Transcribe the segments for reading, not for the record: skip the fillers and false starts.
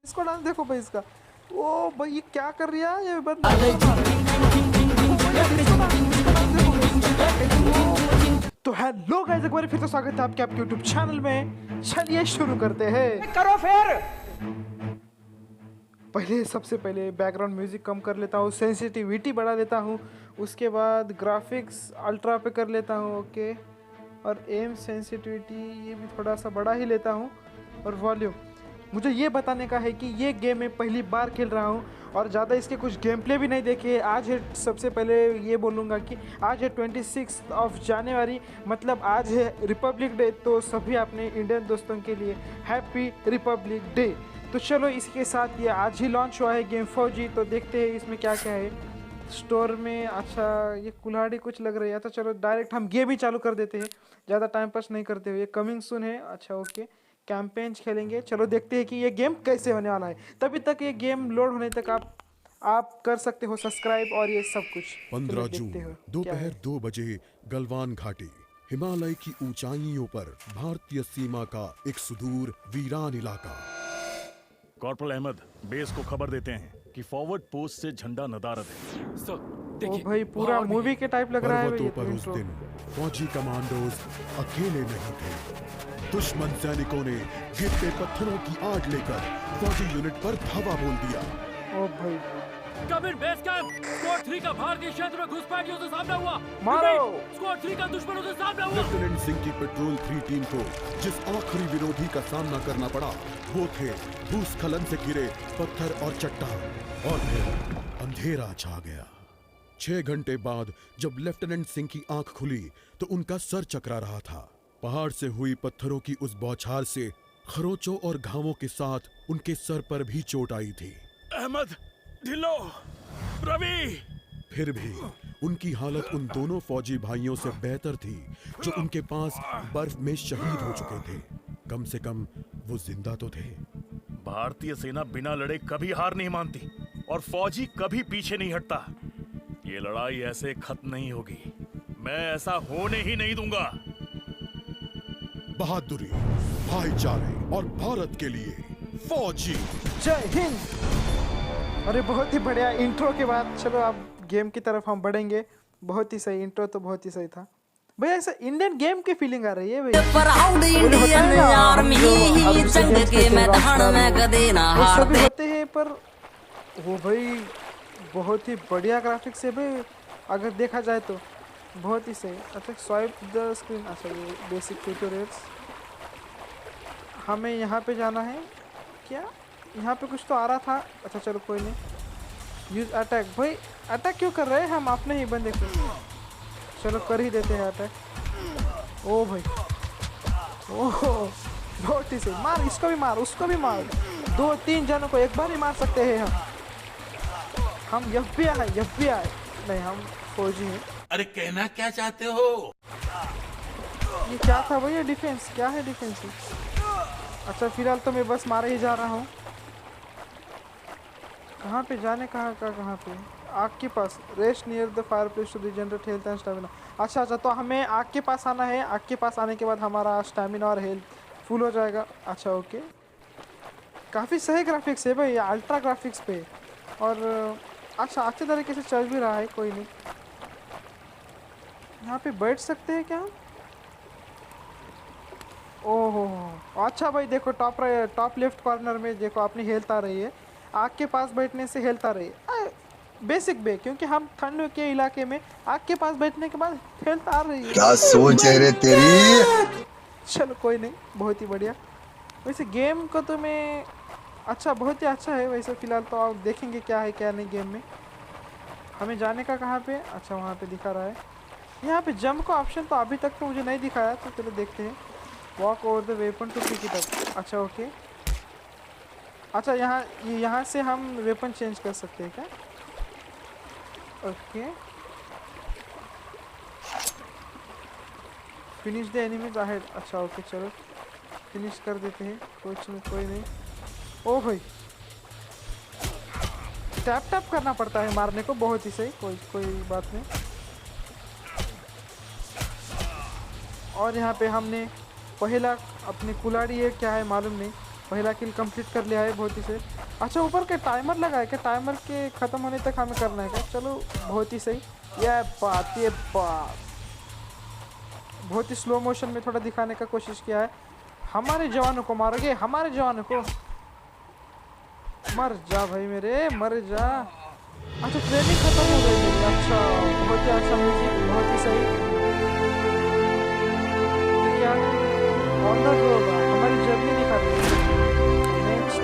इसको डांस देखो भाई इसका। ओ भाई ये क्या कर रही है ये बंदा। तो हेलो गाइस, एक बार फिर से स्वागत है आपके यूट्यूब चैनल में। चलिए शुरू करते हैं। करो फिर। सबसे पहले बैकग्राउंड म्यूजिक कम कर लेता हूँ, सेंसिटिविटी बढ़ा देता हूँ, उसके बाद ग्राफिक्स अल्ट्रा पे कर लेता हूँ। ओके, और एम सेंसिटिविटी ये भी थोड़ा सा बढ़ा ही लेता हूँ, और वॉल्यूम। मुझे ये बताने का है कि ये गेम मैं पहली बार खेल रहा हूँ और ज़्यादा इसके कुछ गेम प्ले भी नहीं देखे। आज है, सबसे पहले ये बोलूँगा कि आज है 26 जनवरी, मतलब आज है रिपब्लिक डे। तो सभी अपने इंडियन दोस्तों के लिए हैप्पी रिपब्लिक डे। तो चलो इसके साथ ये आज ही लॉन्च हुआ है गेम फौजी। तो देखते हैं इसमें क्या क्या है स्टोर में। अच्छा ये कुल्हाड़ी कुछ लग रही है। तो चलो डायरेक्ट हम गेम ही चालू कर देते हैं, ज़्यादा टाइम पास नहीं करते हुए। कमिंग सून है। अच्छा ओके, कैंपेन्स खेलेंगे। चलो देखते हैं कि ये गेम कैसे होने वाला है। तभी तक ये गेम लोड होने तक आप कर सकते हो सब्सक्राइब और ये सब कुछ। 15 जून दोपहर 2 बजे गलवान घाटी, हिमालय की ऊंचाइयों पर भारतीय सीमा का एक सुदूर वीरान इलाका। कॉर्पोरल अहमद, बेस को खबर देते हैं कि फॉरवर्ड पोस्ट से झंडा नदारद है। ओ भाई पूरा मूवी के टाइप लग रहा है भाई। पर्वतों पर उस दिन फौजी कमांडोज अकेले नहीं थे। दुश्मन सैनिकों ने गिरते पत्थरों की आड़ लेकर फौजी यूनिट पर धावा बोल दिया। ओ भाई कमिंग बेस कैंप, स्क्वाड 3 का भारतीय क्षेत्र में घुसपैठियों से सामना हुआ। मारो। स्क्वाड 3 का दुश्मनों से सामना हुआ। लेफ्टिनेंट सिंह की पेट्रोल 3 टीम को जिस आखिरी विरोधी का सामना करना पड़ा वो थे भूस्खलन से घिरे पत्थर और चट्टान। और फिर अंधेरा छा गया। 6 घंटे बाद जब लेफ्टिनेंट सिंह की आंख खुली तो उनका सर चकरा रहा था। पहाड़ से हुई पत्थरों की उस बौछार से खरोंचों और घावों के साथ उनके सर पर भी चोट आई थी। अहमद, ढिल्लो, रवि। फिर भी उनकी हालत उन दोनों फौजी भाइयों से बेहतर थी जो उनके पास बर्फ में शहीद हो चुके थे। कम से कम वो जिंदा तो थे। भारतीय सेना बिना लड़े कभी हार नहीं मानती और फौजी कभी पीछे नहीं हटता। ये लड़ाई ऐसे खत्म नहीं होगी। मैं ऐसा होने ही नहीं दूंगा। बहादुरी, भाईचारे और भारत के लिए फौजी। जय हिंद। अरे बहुत ही बढ़िया इंट्रो के बाद चलो अब गेम की तरफ हम बढ़ेंगे। बहुत ही सही इंट्रो, तो बहुत ही सही था भैया। ऐसा इंडियन गेम की फीलिंग आ रही है भाई। प्राउड इंडियन आर्मी जंग के मैदान में कदे ना हारते होते हैं, पर वो भाई बहुत ही बढ़िया ग्राफिक्स है भाई अगर देखा जाए तो। बहुत ही सही। अच्छा स्वाइप द स्क्रीन। अच्छा ये बेसिक ट्यूटोरियल्स। हमें यहाँ पे जाना है क्या? यहाँ पे कुछ तो आ रहा था। अच्छा चलो कोई नहीं। Use attack. भाई अटैक क्यों कर रहे हैं हम अपने ही बंदे को? चलो कर ही देते हैं अटैक। ओ भाई ओह बहुत ही सही। मार, इसको भी मार, उसको भी मार। 2-3 जनों को एक बार ही मार सकते हैं हम FBI नहीं, हम फौजी हैं। अरे कहना क्या चाहते हो? ये क्या था भैया? डिफेंस क्या है? डिफेंस। अच्छा फिलहाल तो मैं बस मारे ही जा रहा हूँ। कहाँ पे जाने? कहाँ पे? आग के पास। Rest near the fire place to regenerate health and stamina. अच्छा तो हमें आग के पास आना है। आग के पास आने के बाद हमारा स्टेमिना और हेल्थ फुल हो जाएगा। अच्छा ओके, काफ़ी सही ग्राफिक्स है भाई, अल्ट्रा ग्राफिक्स पे। और अच्छा अच्छे तरीके से चल भी रहा है। कोई नहीं, यहाँ पे बैठ सकते हैं क्या? ओहो अच्छा भाई देखो टॉप लेफ्ट कॉर्नर में देखो अपनी हेल्थ आ रही है। आग के पास बैठने से हेल्थ आ रही है। बेसिक बे, क्योंकि हम ठंड के इलाके में आग के पास बैठने के बाद हेल्थ आ रही है। क्या सोच है रे तेरी? चलो कोई नहीं, बहुत ही बढ़िया। वैसे गेम को तो मैं अच्छा, बहुत ही अच्छा है वैसे। फिलहाल तो आप देखेंगे क्या है क्या नहीं गेम में। हमें जाने का कहाँ पे? अच्छा वहाँ पे दिखा रहा है। यहाँ पे जंप का ऑप्शन तो अभी तक तो मुझे नहीं दिखाया, तो चलो देखते हैं। Walk over the weapon to pick it up. अच्छा ओके। अच्छा यहाँ से हम वेपन चेंज कर सकते हैं क्या? Okay. Finish the enemies ahead. अच्छा ओके चलो फिनिश कर देते हैं। कोई नहीं। ओ भाई टैप करना पड़ता है मारने को। बहुत ही सही, कोई बात नहीं। और यहाँ पे हमने पहला अपनी कुल्हाड़ी है क्या है मालूम नहीं, पहला किल कंप्लीट कर लिया है, बहुत ही सही। अच्छा ऊपर के टाइमर लगा है क्या? टाइमर के ख़त्म होने तक हमें करना है क्या? चलो बहुत ही सही। ये बात बहुत ही स्लो मोशन में थोड़ा दिखाने का कोशिश किया है। हमारे जवानों को मारोगे, हमारे जवानों को? मर जा भाई मेरे, मर जा। अच्छा ट्रेनिंग खत्म हो गई मेरी। अच्छा बहुत ही अच्छा म्यूजिक, बहुत ही सही। ये क्या ऑनर होगा, हमारी जर्नी दिखा रही है। नेक्स्ट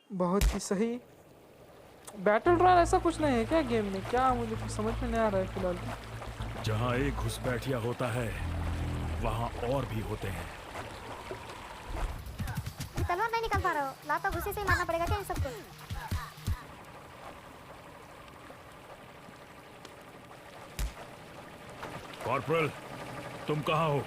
बहुत ही सही। बैटल रॉयल ऐसा कुछ नहीं है क्या गेम में? क्या मुझे कुछ समझ में नहीं आ रहा है फिलहाल। जहाँ एक घुसपैठिया होता है वहाँ और भी होते हैं। तलवार नहीं निकाल पा रहा हो, लाता गुस्से से ही मारना पड़ेगा क्या इन सबको? कॉर्पोरल तुम कहाँ हो?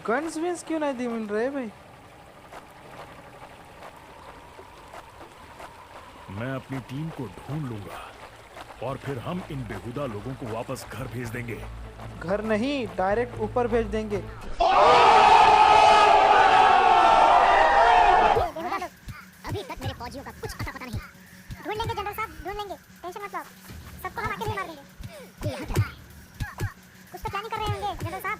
गन्स विंस क्यों नहीं दी मिल रहे भाई? मैं अपनी टीम को ढूंढ लूंगा और फिर हम इन बेहुदा लोगों को वापस घर भेज देंगे। घर नहीं, डायरेक्ट ऊपर भेज देंगे। अभी तक मेरे फौजियों का कुछ अता पता नहीं। ढूंढ लेंगे जनरल साहब, ढूंढ लेंगे, टेंशन मत लो। सबको हम अकेले मार देंगे। यहाँ क्या है? कुछ तो प्लानिंग कर रहे होंगे जनरल साहब।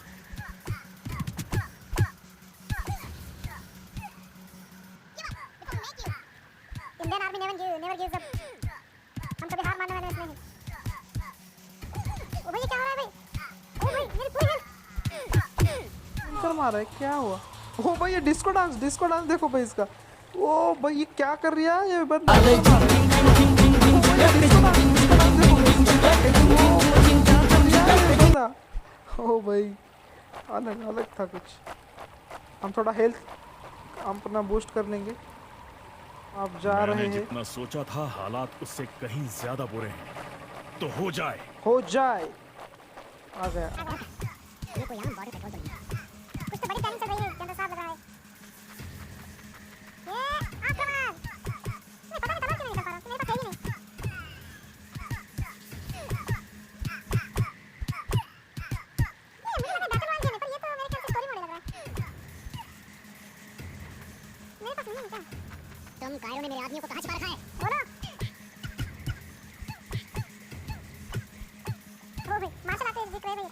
Indian army never gives up. हम कभी हार मानने वाले नहीं हैं। ओ भाई ये क्या हो रहा है भाई? ओ भाई मेरी पूरी हेल्थ। कर मारा है, क्या हुआ? ओ भाई ये डिस्को डांस देखो भाई इसका। ओ भाई ये क्या कर रहा है ये बंदा? ओ भाई अलग था कुछ। हम थोड़ा हेल्थ अपना बूस्ट कर लेंगे। आप जा रहे हैं। जितना सोचा था हालात उससे कहीं ज्यादा बुरे हैं। तो हो जाए आ गया। ये कोई यहाँ बॉर्डर पेट्रोल तो नहीं है। कुछ तो बड़ी प्लानिंग चल रही है जनरल साहब, लग रहा है। ये आक्रमण। मैं पता नहीं तलवार क्यों नहीं निकाल पा रहा, मेरे पास है ही नहीं। ये मुझे लगा बैटल रॉयल गेम है, पर ये तो मेरे ख्याल से स्टोरी मोड लग रहा है। मेरे पास नहीं है क्या? तुम कायरों ने मेरे आदमियों को कहाँ छिपा रखा है? बोलो। ओ भाई मार्शल आर्ट दिख रहे हैं भाई।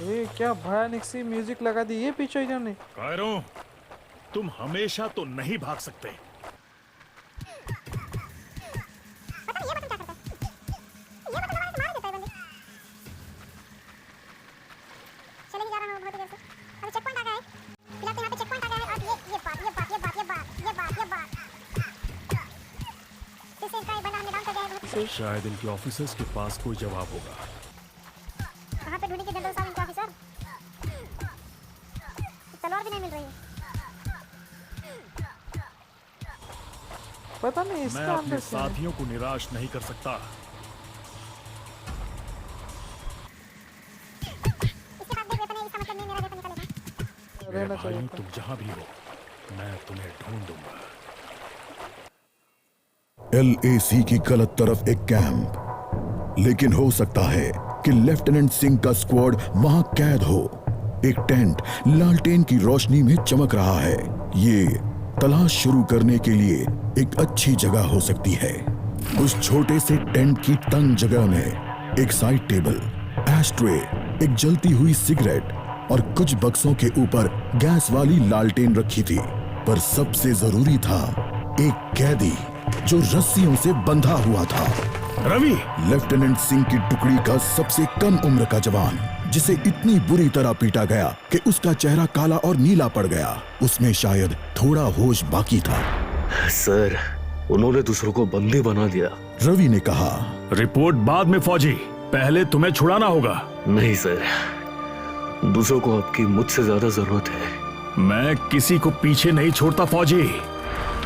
ये क्या भयानक सी म्यूजिक लगा दी ये पीछे इन्होंने। कायरों तुम हमेशा तो नहीं भाग सकते। पता नहीं ये बटन क्या करता है? ये बटन हमारे से मार देता है बंदे। चले ही जा रहा हूँ बहुत देर से। अभी चेक पॉइंट आ गया है। फिलहाल तो यहाँ पे चेक पॉइंट आ गया है। और ये बात। फिर से इसका एक बंदा हमने डाउन कर दिया है। शायद इनके ऑफिसर्स के पास कोई जवाब होगा। कहाँ पे ढूंढेंगे जनरल साहब इनके ऑफिसर? तलवार भी नहीं मिल रही है। पता नहीं इसका मैं अपने अंदर से साथियों को निराश नहीं कर सकता। इसके पास भी वेपन है, इसका मतलब नहीं मेरा वेपन निकलेगा। रहना भाई चाहिए तुम जहां भी हो मैं तुम्हें ढूंढ दूंगा। LAC की गलत तरफ एक कैंप, लेकिन हो सकता है कि लेफ्टिनेंट सिंह का स्क्वाड वहां कैद हो। एक टेंट लालटेन की रोशनी में चमक रहा है। ये तलाश शुरू करने के लिए एक अच्छी जगह हो सकती है। उस छोटे से टेंट की तंग जगह में एक साइड टेबल, एशट्रे, एक जलती हुई सिगरेट और कुछ बक्सों के ऊपर गैस वाली लालटेन रखी थी। पर सबसे जरूरी था एक कैदी जो रस्सियों से बंधा हुआ था। रवि, लेफ्टिनेंट सिंह की टुकड़ी का सबसे कम उम्र का जवान, जिसे इतनी बुरी तरह पीटा गया कि उसका चेहरा काला और नीला पड़ गया। उसमें शायद थोड़ा होश बाकी था। सर, उन्होंने दूसरों को बंदी बना दिया। रवि ने कहा, रिपोर्ट बाद में फौजी, पहले तुम्हें छुड़ाना होगा। नहीं सर, दूसरों को आपकी मुझसे ज्यादा जरूरत है। मैं किसी को पीछे नहीं छोड़ता फौजी।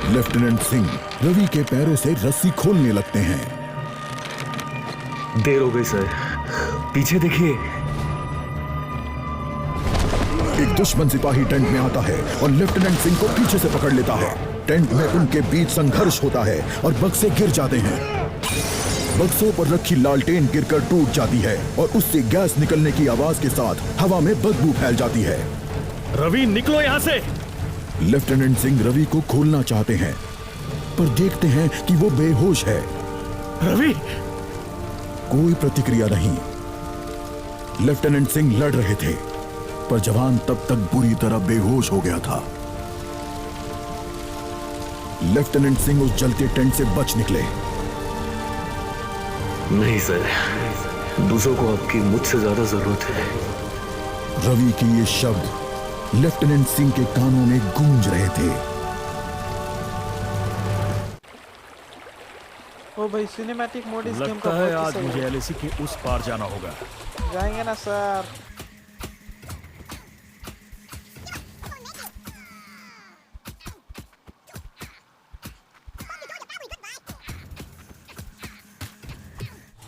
लेफ्टिनेंट सिंह रवि के पैरों से रस्सी खोलने लगते हैं। देर हो गई सर, पीछे देखिए। एक दुश्मन सिपाही टेंट में आता है और लेफ्टिनेंट सिंह को पीछे से पकड़ लेता है। टेंट में उनके बीच संघर्ष होता है और बक्से गिर जाते हैं। बक्सों पर रखी लालटेन गिरकर टूट जाती है और उससे गैस निकलने की आवाज के साथ हवा में बदबू फैल जाती है। रवि निकलो यहाँ से। लेफ्टिनेंट सिंह रवि को खोलना चाहते हैं पर देखते हैं कि वो बेहोश है। रवि, कोई प्रतिक्रिया नहीं। लेफ्टिनेंट सिंह लड़ रहे थे पर जवान तब तक बुरी तरह बेहोश हो गया था। लेफ्टिनेंट सिंह उस जलते टेंट से बच निकले। नहीं सर, दूसरों को आपकी मुझसे ज्यादा जरूरत है। रवि के ये शब्द लेफ्टिनेंट सिंह के कानों में गूंज रहे थे। ओ भाई, सिनेमैटिक मोड इस गेम का लगता है बहुत आज ही मुझे सही है। एलएसी के उस पार जाना होगा। जाएंगे ना सर।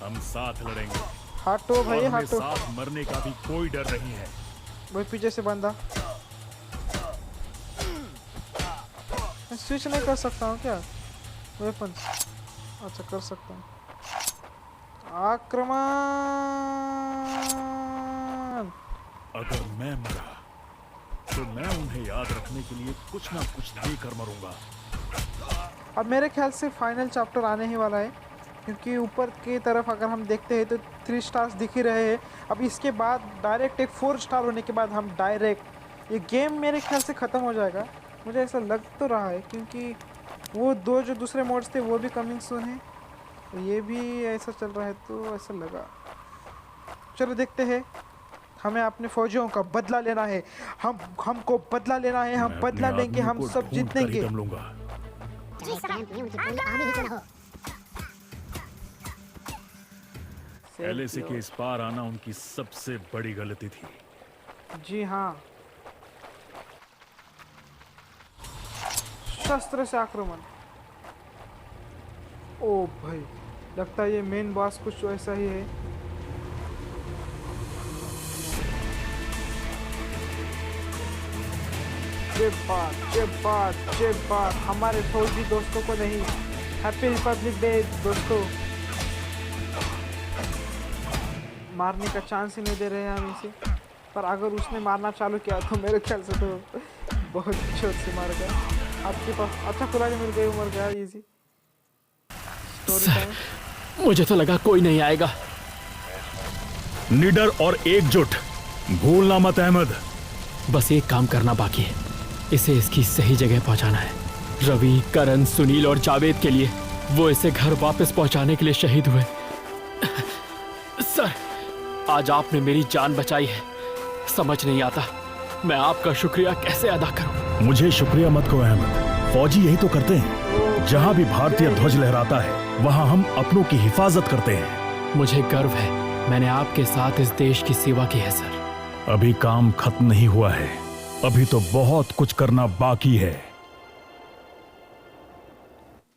हम साथ लड़ेंगे हटो और भाई हमें हटो। साथ मरने का भी कोई डर नहीं है। भाई पीछे से बंदा। मैं स्विच नहीं कर सकता हूँ क्या वेपन? अच्छा कर सकता हूँ। आक्रमण। अगर मैं मरा तो मैं उन्हें याद रखने के लिए कुछ ना कुछ देकर मरूंगा। अब मेरे ख्याल से फाइनल चैप्टर आने ही वाला है, क्योंकि ऊपर की तरफ अगर हम देखते हैं तो 3 स्टार्स दिख ही रहे हैं। अब इसके बाद डायरेक्ट एक 4 स्टार होने के बाद हम डायरेक्ट ये गेम मेरे ख्याल से ख़त्म हो जाएगा। मुझे ऐसा लग तो रहा है, क्योंकि वो 2 जो दूसरे मोड्स थे वो भी कमिंग सून है, ये भी ऐसा चल रहा है तो ऐसा लगा। चलो देखते हैं। हमें अपने फौजियों का बदला लेना है। हमको बदला लेना है। हम मैं बदला अपने लेंगे, आदमियों हम को सब ढूंढ कर ही जीतेंगे। दम लूंगा। चाहे कैंप में उनकी पूरी आर्मी ही क्यों ना हो। एलएसी के इस पार आना उनकी सबसे बड़ी गलती थी। जी हाँ, शस्त्र से आक्रमण। ओ भाई, लगता है ये मेन बॉस कुछ ऐसा ही है। बात हमारे फौजी दोस्तों को नहीं। हैप्पी रिपब्लिक डे दोस्तों। मारने का चांस ही नहीं दे रहे हैं हम इसे, पर अगर उसने मारना चालू किया तो मेरे ख्याल से तो बहुत जोर से मार गया। आपके पास अच्छा कुरानी मिल गई, मर गया इजी। Story time. मुझे तो लगा कोई नहीं आएगा। निडर और एकजुट, भूलना मत अहमद। बस एक काम करना बाकी है, इसे इसकी सही जगह पहुंचाना है। रवि, करण, सुनील और जावेद के लिए वो इसे घर वापस पहुंचाने के लिए शहीद हुए। सर, आज आपने मेरी जान बचाई है। समझ नहीं आता मैं आपका शुक्रिया कैसे अदा करूं। मुझे शुक्रिया मत कहो अहमद, फौजी यही तो करते हैं। जहां भी भारतीय ध्वज लहराता है वहां हम अपनों की हिफाजत करते हैं। मुझे गर्व है मैंने आपके साथ इस देश की सेवा की है सर। अभी काम खत्म नहीं हुआ है, अभी तो बहुत कुछ करना बाकी है।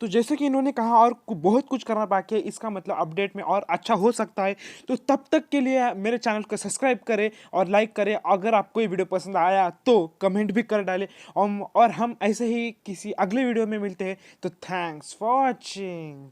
तो जैसे कि इन्होंने कहा और बहुत कुछ करना बाकी है, इसका मतलब अपडेट में और अच्छा हो सकता है। तो तब तक के लिए मेरे चैनल को सब्सक्राइब करें और लाइक करें। अगर आपको ये वीडियो पसंद आया तो कमेंट भी कर डालें। और हम ऐसे ही किसी अगले वीडियो में मिलते हैं। तो थैंक्स फॉर वॉचिंग।